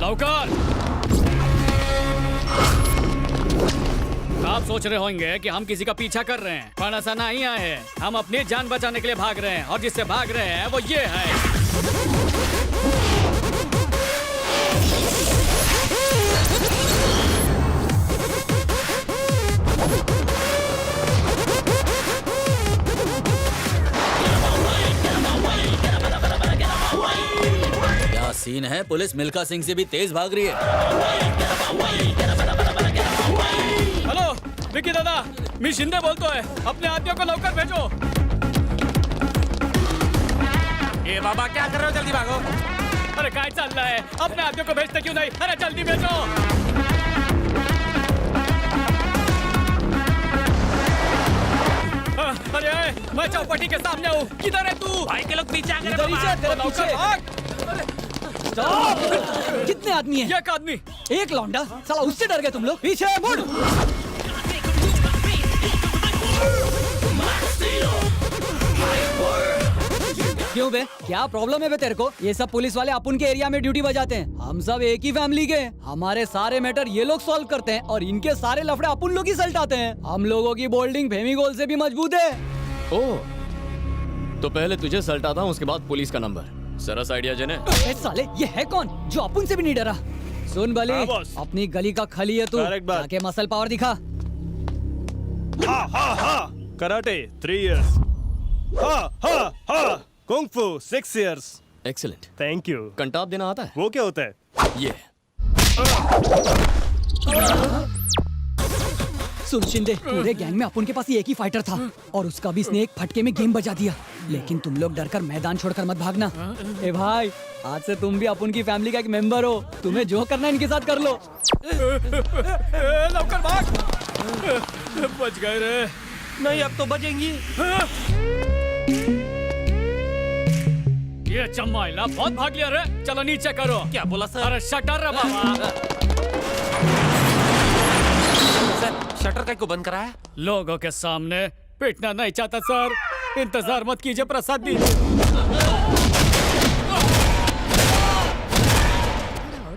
लवकर। आप सोच रहे होंगे कि हम किसी का पीछा कर रहे हैं, पर ऐसा नहीं है। हम अपनी जान बचाने के लिए भाग रहे हैं और जिससे भाग रहे हैं वो ये है। क्या सीन है? पुलिस मिल्खा सिंह से भी तेज भाग रही है। हेलो विकी दादा, मी शिंदे बोलतोय। अपने आदमियों को लवकर भेजो। ए बाबा क्या कर रहे हो? जल्दी भागो। अरे काय चल रहा है? अपने आदमियों को भेजते क्यों नहीं? अरे जल्दी भेजो। अरे मैं चौपाटी के सामने हूँ। किधर है तू? भाई के लोग पीछे आ गए। कितने आदमी हैं? एक आदमी। एक लौंडा। साला उससे डर गए तुम लोग? पीछे मुड़। क्यों बे? क्या प्रॉब्लम है बे तेरे को? ये सब पुलिस वाले अपन के एरिया में ड्यूटी बजाते हैं। हम सब एक ही फैमिली के। हमारे सारे मैटर ये लोग सॉल्व करते हैं और इनके सारे लफड़े अपन लोग ही सल्टाते हैं। हम लोगों की बोल्डिंग फेविकोल से भी मजबूत है। ओह, तो पहले तुझे सल्टाता हूँ, उसके बाद पुलिस का नंबर। सरस आइडिया जने। साले ये है कौन जो अपन से भी नहीं डरा? सुन बली, अपनी गली का खली है तू, जाके मसल पावर दिखा। Karate 3 years. कुंग फू 6 years. Excellent. Thank you. Kantap देना आता है? वो क्या होता है? ये सुन शिंदे, पूरे गैंग में अपन के पास एक ही फाइटर था और उसका भी इसने एक फटके में गेम बजा दिया। लेकिन तुम लोग डरकर मैदान छोड़कर मत भागना। ए भाई, आज से तुम भी अपन की फैमिली का एक मेंबर हो। तुम्हें जो करना है इनके साथ कर लो। लवकर भाग। बच गए रे। नहीं अब तो बचेंगी। ये चम्माइला बहुत भाग लिया रे। चलो नीचे करो। क्या बोला सर? अरे शटर रे बाबा। सर शटर का को बंद करा है? लोगों के सामने पिटना नहीं चाहता सर। इंतजार मत कीजिए, प्रसाद दीजिए।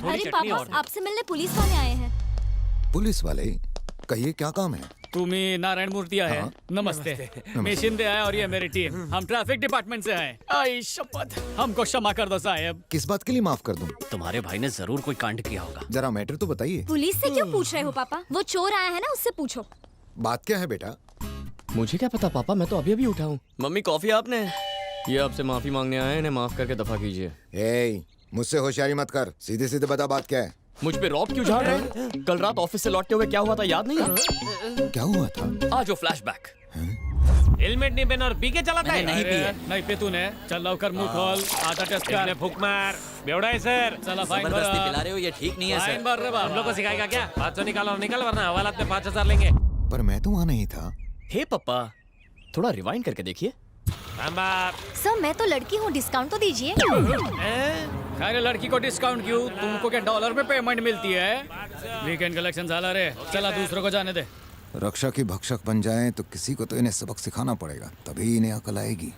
अरे पापा, आपसे मिलने पुलिस वाले आए हैं। पुलिस वाले? कहिए क्या काम है? तुम्ही नारायण मूर्ति आहे? हाँ। नमस्ते। मैं शिंदे है और ये मेरी टीम। हम ट्रैफिक डिपार्टमेंट से हैं। आई शपथ, हमको क्षमा कर दो साहब। किस बात के लिए माफ कर दूं? तुम्हारे भाई ने जरूर कोई कांड किया होगा। जरा मैटर तो बताइए। पुलिस से क्यों पूछ रहे हो पापा? वो चोर आया है ना, उससे पूछो। बात क्या है बेटा? मुझे क्या पता पापा, मैं तो अभी अभी उठा हूँ। मम्मी कॉफी आपने? ये आपसे माफी मांगने आए हैं, इन्हें माफ करके दफा कीजिए। ए, मुझसे होशियारी मत कर, सीधे सीधे बता बात क्या है। मुझ पे रॉब क्यों झाड़ रहे हैं? कल रात ऑफिस से लौटते हुए क्या हुआ था याद नहीं है? क्या हुआ था? आज वो फ्लैशबैक। हेलमेट नहीं पहना और पी के चलाता है। नहीं पिए। नहीं पे तूने। चल लवकर मुंह खोल। आधा टेस्ट कर। फूक मार। बेवड़ा है सर। चला फाइन जबरदस्ती भर। पिला रहे हो, ये ठीक नहीं है फाइन सर। भर रे हम लोग को बाबा। सिखाएगा क्या? 500 निकालो और निकल, वरना हवालात में 5000 लेंगे। पर मैं तो वहाँ नहीं था। हे पापा, थोड़ा रिवाइंड करके देखिए। सर मैं तो लड़की हूँ, डिस्काउंट तो दीजिए। अरे लड़की को डिस्काउंट क्यों? तुमको क्या डॉलर में पेमेंट मिलती है? वीकेंड कलेक्शन झाला रे। चला दूसरों को जाने दे। रक्षा की भक्षक बन जाएं तो किसी को तो इन्हें सबक सिखाना पड़ेगा, तभी इन्हें अकल आएगी।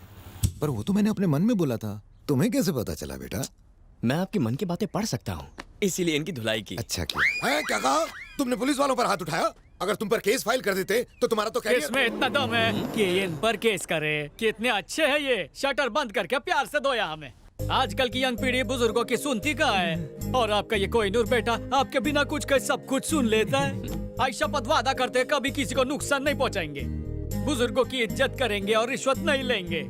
पर वो तो मैंने अपने मन में बोला था। तुम्हें कैसे पता चला बेटा? मैं आपके मन की बातें पढ़ सकता हूँ, इसीलिए इनकी धुलाई की। अच्छा किया। है, क्या कहा तुमने? पुलिस वालों पर हाथ उठाया? अगर तुम पर केस फाइल कर देते तो तुम्हारा तो केस में इतना दम है कि ये इन पर केस करे। कितने अच्छे हैं ये। शटर बंद करके प्यार से धोया हमें। आजकल की यंग पीढ़ी बुजुर्गों की सुनती कहाँ है? और आपका ये कोहिनूर बेटा आपके बिना कुछ कहे सब कुछ सुन लेता है। आई शपथ वादा करते कभी किसी को नुकसान नहीं पहुँचाएंगे, बुजुर्गों की इज्जत करेंगे और रिश्वत नहीं लेंगे।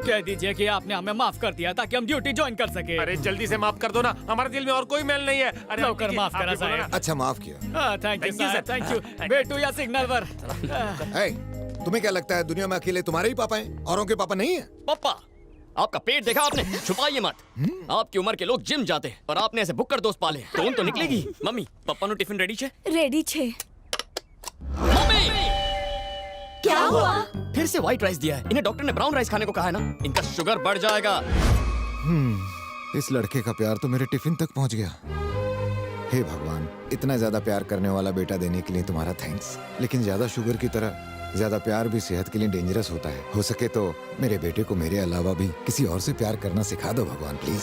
कह दीजिए कि आपने हमें माफ कर दिया ताकि हम ड्यूटी ज्वाइन कर सके। अरे जल्दी से माफ कर दो ना, हमारे दिल में और कोई मेल नहीं है। अरे लवकर माफ करा साहब। अच्छा माफ किया। हाँ thank you sir, thank you. बेटू या सिग्नल पर। है, तुम्हें क्या लगता है दुनिया में अकेले तुम्हारे ही पापा हैं, औरों के पापा नहीं है? पापा, आपका पेट देखा आपने? छुपाइए मत। आपकी उम्र के लोग जिम जाते हैं और आपने ऐसे बुक्कर दोस्त पाले। टोन तो निकलेगी। मम्मी पापा नो टिफिन रेडी छे? रेडी छे। मम्मी क्या हुआ? फिर से व्हाइट राइस दिया है। इन्हें डॉक्टर ने ब्राउन राइस खाने को कहा है ना, इनका शुगर बढ़ जाएगा। इस लड़के का प्यार तो मेरे टिफिन तक पहुंच गया। हे भगवान, इतना ज्यादा प्यार करने वाला बेटा देने के लिए तुम्हारा थैंक्स। लेकिन ज्यादा शुगर की तरह ज्यादा प्यार भी सेहत के लिए डेंजरस होता है। हो सके तो मेरे बेटे को मेरे अलावा भी किसी और से प्यार करना सिखा दो भगवान, प्लीज।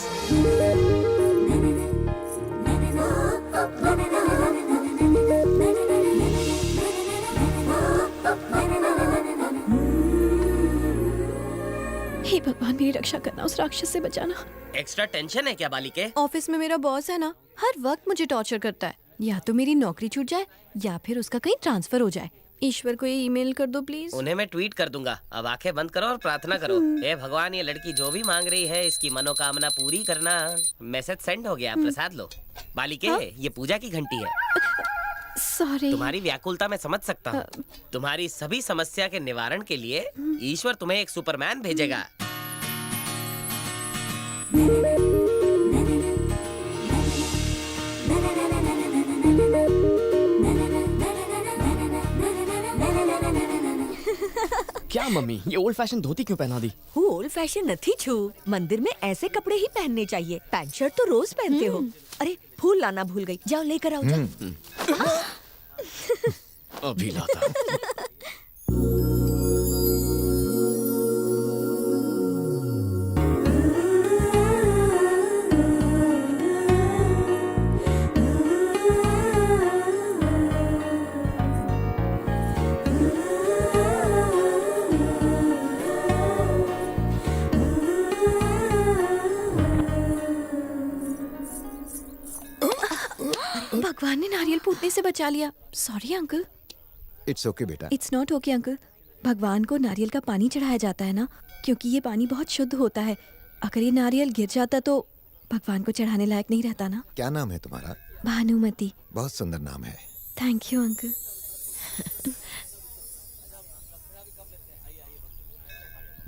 हे भगवान मेरी रक्षा करना, उस राक्षस से बचाना। एक्स्ट्रा टेंशन है क्या बालिके? ऑफिस में मेरा बॉस है ना, हर वक्त मुझे टॉर्चर करता है। या तो मेरी नौकरी छूट जाए या फिर उसका कहीं ट्रांसफर हो जाए। ईश्वर को ये ईमेल कर दो प्लीज। उन्हें मैं ट्वीट कर दूंगा। अब आंखें बंद करो और प्रार्थना करो। हे भगवान, ये लड़की जो भी मांग रही है इसकी मनोकामना पूरी करना। मैसेज सेंड हो गया, प्रसाद लो। बालिके ये पूजा की घंटी है। सॉरी। तुम्हारी व्याकुलता मैं समझ सकता हूँ। तुम्हारी सभी समस्या के निवारण के लिए ईश्वर तुम्हें एक सुपरमैन भेजेगा। क्या मम्मी, ये ओल्ड फैशन धोती क्यों पहना दी? હું ઓલ્ડ ફેશન નથી છું। मंदिर में ऐसे कपड़े ही पहनने चाहिए। पैंट शर्ट तो रोज पहनते हो। अरे फूल लाना भूल गई, जाओ लेकर आओ जाओ। अभी लाता। भगवान ने नारियल फूटने से बचा लिया। Sorry uncle. इट्स ओके बेटा। It's not okay uncle. भगवान को नारियल का पानी चढ़ाया जाता है ना, क्योंकि ये पानी बहुत शुद्ध होता है। अगर ये नारियल गिर जाता तो भगवान को चढ़ाने लायक नहीं रहता ना। क्या नाम है तुम्हारा? भानुमति। बहुत सुंदर नाम है। Thank you uncle.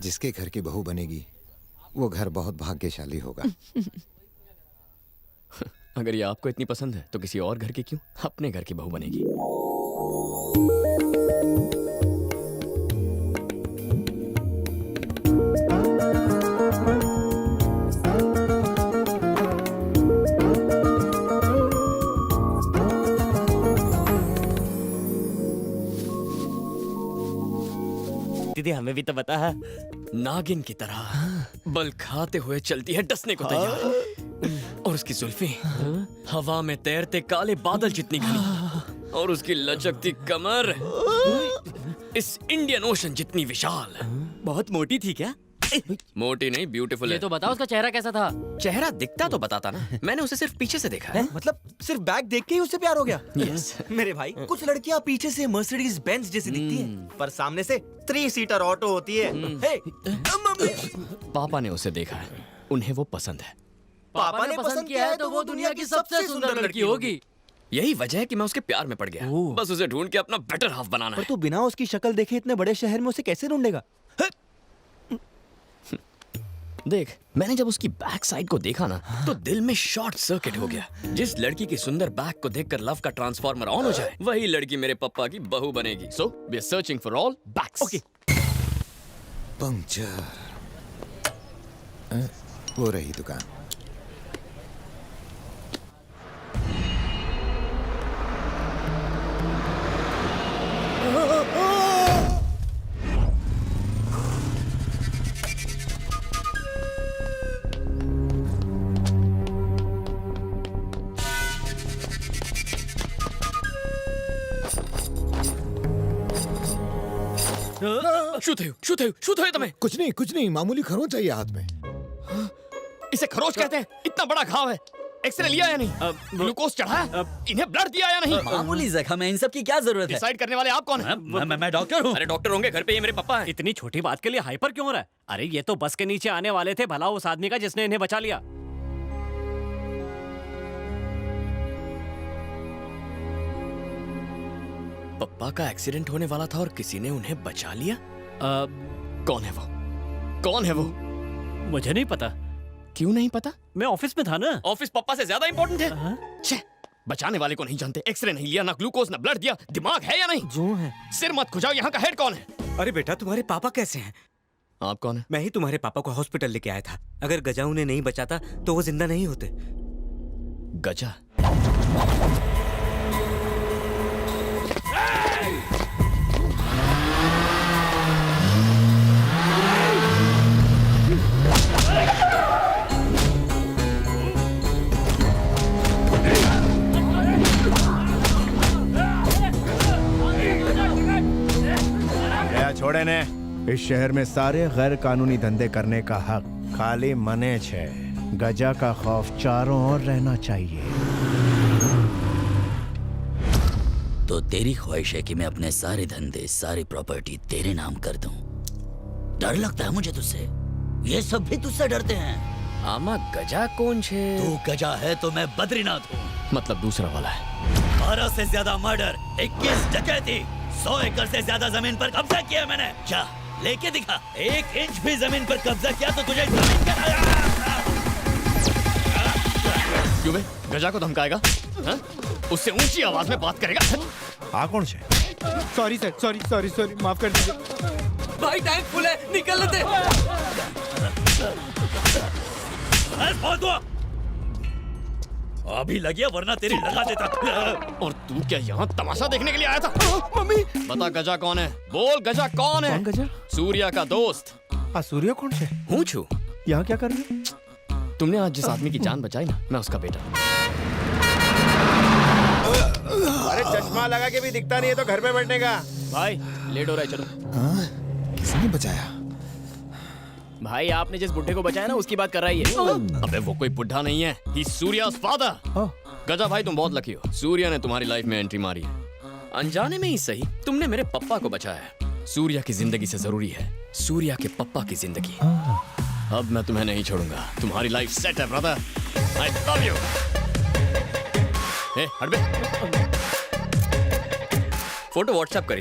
जिसके घर की बहू बनेगी वो घर बहुत भाग्यशाली होगा। अगर ये आपको इतनी पसंद है तो किसी और घर की क्यों, अपने घर की बहू बनेगी। दीदी हमें भी तो बता। नागिन की तरह बल खाते हुए चलती है, डसने को तैयार। और उसकी जुल्फें हवा में तैरते काले बादल जितनी घनी, और उसकी लचकती कमर इस इंडियन ओशन जितनी विशाल। बहुत मोटी थी क्या? मोटी नहीं, ब्यूटीफुल है। तो बताओ उसका चेहरा कैसा था? चेहरा दिखता तो बताता ना, मैंने उसे सिर्फ पीछे से देखा है। मतलब सिर्फ बैग देख के ही उससे प्यार हो गया? यस। मेरे भाई, कुछ लड़कियां पीछे से मर्सिडीज बेंज जैसी दिखती हैं, पर सामने से 3 सीटर ऑटो होती है। हे, पापा ने उसे देखा है, उन्हें वो पसंद है। पापा ने पसंद किया है तो वो दुनिया की सबसे सुंदर लड़की होगी। यही वजह है कि मैं उसके प्यार में पड़ गया। बस उसे ढूंढ के अपना बेटर हाफ बनाना पर है। तू बिना उसकी शक्ल देखे इतने बड़े शहर में उसे कैसे ढूंढेगा? देख, मैंने जब उसकी बैक साइड को देखा ना, तो दिल में शॉर्ट सर्किट हो गया। जिस लड़की की सुंदर बैक को देखकर लव का ट्रांसफार्मर ऑन हो जाए, वही लड़की मेरे पापा की बहू बनेगी। So we are searching for all backs. Okay. Puncture. वो रही दुकान। શું થયું તમે? कुछ नहीं मामूली खरोंच चाहिए हाथ में। इसे खरोच कहते हैं? इतना बड़ा घाव है, एक्सरे लिया या नहीं? ग्लूकोज चढ़ाया? इन्हें ब्लड दिया या नहीं? मामूली जख्म है, इन सब की क्या जरूरत है? डिसाइड करने वाले आप कौन हैं? मैं डॉक्टर हूँ। अरे डॉक्टर होंगे, घर पे ये मेरे पापा हैं। इतनी छोटी बात के लिए हाइपर क्यों हो रहा है? अरे ये तो बस के नीचे आने वाले थे, भला उस आदमी का जिसने इन्हें बचा लिया। पप्पा का एक्सीडेंट होने वाला था और किसी ने उन्हें बचा लिया। कौन है वो? कौन है वो? मुझे नहीं पता। क्यों नहीं पता? मैं ऑफिस में था ना। ऑफिस पप्पा से ज्यादा इंपॉर्टेंट है? छे, बचाने वाले को नहीं जानते, एक्सरे नहीं लिया, ना ग्लूकोज, ना ब्लड दिया। दिमाग है या नहीं? जो है। सिर मत खुजाओ, यहाँ का हेड कौन है? अरे बेटा, तुम्हारे पापा कैसे हैं? आप कौन है? मैं ही तुम्हारे पापा को हॉस्पिटल लेके आया था। अगर गजा उन्हें नहीं बचाता तो वो जिंदा नहीं होते। गजा? छोड़े ने। इस शहर में सारे गैर कानूनी धंधे करने का हक खाली मने छे। गजा का खौफ चारों ओर रहना चाहिए। तो तेरी ख्वाहिश है कि मैं अपने सारे धंधे, सारी प्रॉपर्टी तेरे नाम कर दूं। डर लगता है मुझे तुझसे। ये सब भी तुझसे डरते हैं। आमा गजा कौन छे? तू गजा है तो मैं बद्रीनाथ हूँ। मतलब दूसरा वाला है। 12 से ज्यादा मर्डर, 21 डकैती, 100 एकड़ से ज्यादा जमीन पर कब्जा किया मैंने। क्या लेके दिखा? 1 इंच भी जमीन पर कब्जा किया तो तुझे जमीन का क्यों बे? गजा को धमकाएगा? हाँ? उससे ऊंची आवाज में बात करेगा? आ कौन से? सॉरी सर, सॉरी माफ कर दीजिए। भाई टैंक फुल है, निकल लेते। अभी लगिया वरना तेरी लगा देता। और तू क्या यहाँ तमाशा देखने के लिए आया था? मम्मी बता गजा कौन है? बोल गजा कौन है? कौन गजा? सूर्या का दोस्त। सूर्या कौन से? हूँ छू। यहाँ क्या कर रहे? तुमने आज जिस आदमी की जान बचाई ना, मैं उसका बेटा। अरे चश्मा लगा के भी दिखता नहीं है तो घर पे बैठने का। भाई लेट हो रहा है, चलो। किसने बचाया? भाई आपने जिस बुड्ढे को बचाया ना, उसकी बात कर रही है। अबे वो कोई बुढ़ा नहीं है, ही सूर्या's फादर। गजा भाई तुम बहुत लकी हो, सूर्या ने तुम्हारी लाइफ में एंट्री मारी है। अनजाने में ही सही, तुमने मेरे पप्पा को बचाया है। सूर्या की जिंदगी से जरूरी है सूर्या के पप्पा की जिंदगी। अब मैं तुम्हें नहीं छोड़ूंगा। तुम्हारी लाइफ सेट है ब्रदर। I love you. ए हट बे। फोटो व्हाट्सएप करी।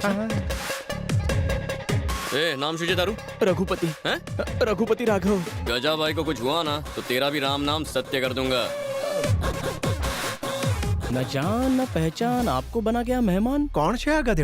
ए नाम शुजे दारू? रघुपति। हैं? रघुपति राघव। गजा भाई को कुछ हुआ ना तो तेरा भी राम नाम सत्य कर दूंगा। न जान न पहचान, आपको बना गया मेहमान। कौन से गधेड़ो?